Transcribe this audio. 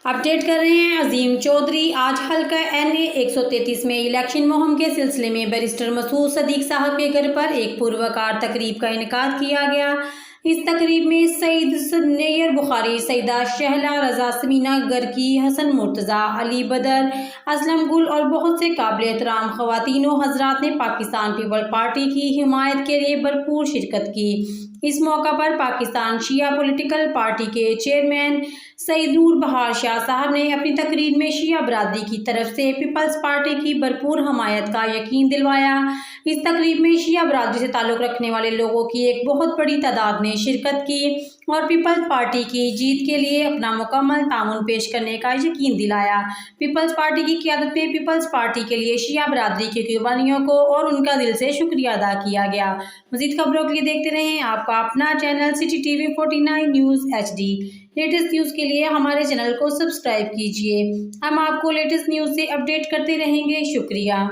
Update कर रहे हैं अजीम चौधरी। आज हल्का NA 133 में इलेक्शन मुहिम के सिलसिले में बैरिस्टर मसूद सदीक साहब के घर पर एक पुरवकार तकरीब का इनेकाद किया गया। इस तकरीब में सईद नैयर बुखारी, सईदा शहला, रजा समीना गर्की, हसन मुर्तज़ा, अली बदर, असलम गुल और बहुत से काबिल एहतराम ख़वातीनो हज़रात ने पाकिस्तान पीपल पार्टी की हिमायत के लिए भरपूर शिरकत की। इस मौका पर पाकिस्तान शिया पॉलिटिकल पार्टी के चेयरमैन सईद नूर बहार शाह साहब ने अपनी तकरीर में शिया बरादरी की तरफ से पीपल्स पार्टी की भरपूर हमायत का यकीन दिलवाया। इस तकरीब में शिया बरादरी से ताल्लुक़ रखने वाले लोगों की एक बहुत बड़ी तादाद ने शिरकत की और पीपल्स पार्टी की जीत के लिए अपना मुकम्मल ताउन पेश करने का यकीन दिलाया। पीपल्स पार्टी की क़यादत में पीपल्स पार्टी के लिए शिया बरादरी की कुर्बानियों को और उनका दिल से शुक्रिया अदा किया गया। मज़ीद खबरों के लिए देखते रहें आपका अपना channel city TV 49 news HD। Latest news के लिए हमारे चैनल को सब्सक्राइब कीजिए। हम आपको लेटेस्ट न्यूज़ से अपडेट करते रहेंगे। शुक्रिया।